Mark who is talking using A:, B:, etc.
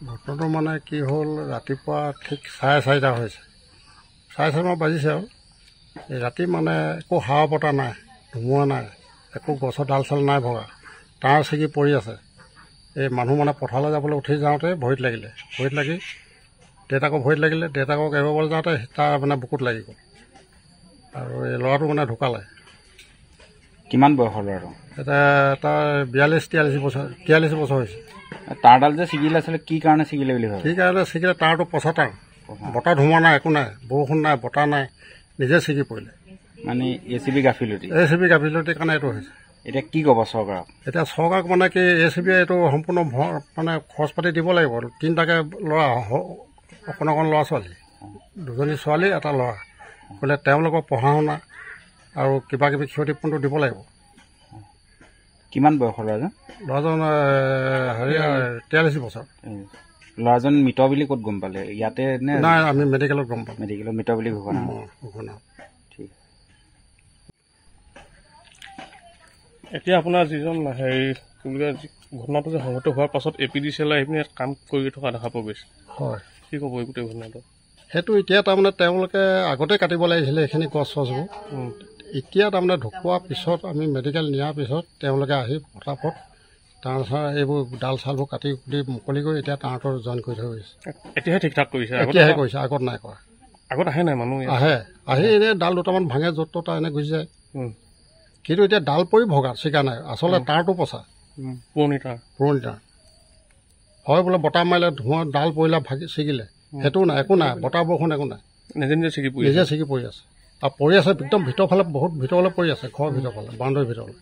A: ঘটনাটো মানে কি হ'ল, ৰাতিপুৱা ঠিক 4:30 হৈছে, 4:30 বাজিছে আৰু এই ৰাতি মানে একো হাৱা বতাহ নাই, ধুমুহা নাই, একো গছৰ ডাল চাল নাই ভগা, তাঁৰ ছিগি পৰি আছে। এই মানুহ মানে পথাৰলৈ যাবলৈ উঠি যাওঁতে ভৰিত লাগিলে, ভৰিত লাগি দেউতাকক ভৰিত লাগিলে, দেউতাকক এৰুৱাবলৈ যাওঁতে তাৰ মানে বুকুত লাগি গ'ল আৰু এই ল'ৰাটো মানে ঢুকালে।
B: কিমান বয়সৰ ল'ৰাটো?
A: এটা তাৰ 43 বছৰ হৈছে।
B: তাঁৰডাল যে ছিগিলে আছিলে কি কাৰণে ছিগিলে বুলি ভাবে?
A: কি কাৰণে ছিগিলে? তাঁৰটো পচা তাঁৰ, বতাহ ধুমুহা নাই, একো নাই, বৰষুণ নাই, বতাহ নাই, নিজে ছিগি পৰিলে।
B: মানে ACB গাফিলতি
A: গাফিলতিৰ কাৰণে এইটো হৈছে।
B: এতিয়া কি ক'ব চৰকাৰক?
A: এতিয়া চৰকাৰক মানে কি ACB এইটো সম্পূৰ্ণ মানে খৰচ পাতি দিব লাগিব। 3টাকে ল'ৰা, অকণ ল'ৰা ছোৱালী, 2জনী ছোৱালী, এটা ল'ৰা, বোলে তেওঁলোকৰ পঢ়া শুনা আৰু কিবা কিবি ক্ষতিপূৰণটো দিব লাগিব।
B: কিমান বয়সৰ ল'ৰাজন?
A: ল'ৰাজন 43 বছৰ।
B: ল'ৰাজন মৃত বুলি ক'ত গম পালে? ইয়াতে নে?
A: নাই, আমি মেডিকেলত গম পাম।
B: মেডিকেলত মৃত বুলি ঘোষণা ঠিক।
C: এতিয়া আপোনাৰ যিজন ঘটনাটো যে সংঘটিত হোৱাৰ পাছত APDCL আহি পিনে কাম কৰি থকা দেখা পোৱা গৈছে,
A: হয়,
C: কি ক'ব এই গোটেই ঘটনাটো?
A: সেইটো এতিয়া তাৰমানে তেওঁলোকে আগতে কাটিব লাগিছিলে এইখিনি গছ চছবোৰ। এতিয়া তাৰমানে ঢুকোৱাৰ পিছত আমি মেডিকেল নিয়াৰ পিছত তেওঁলোকে আহি ফটাফট তাঁৰ চাৰ এইবোৰ ডাল চালবোৰ কাটি কুটি মুকলি কৰি এতিয়া তাঁৰটো জইন কৰি থৈ গৈছে।
C: এতিয়াহে ঠিক ঠাক কৰিছে?
A: এতিয়াহে কৰিছে, আগত নাই কৰা।
C: আগত আহে নাই মানুহ?
A: আহি এনেই ডাল দুটামান ভাঙে, য'ত ত'ত এনে গুচি যায়। কিন্তু এতিয়া ডাল পৰি ভগা ছিগা নাই, আচলতে তাঁৰটো পচা, পুৰণি তাঁৰ হয়। বোলে বতাহ মাৰিলে ধোঁৱা ডাল পৰিলে ভাগি ছিগিলে, সেইটো নাই, একো নাই, বতাহ বৰষুণ একো নাই, নিজে ছিগি পৰি আছে। আৰু পৰি আছে একদম ভিতৰৰ ফালে, বহুত ভিতৰলৈ পৰি আছে, ঘৰৰ ভিতৰৰ ফালে, বাউণ্ডৰীৰ ভিতৰলৈ।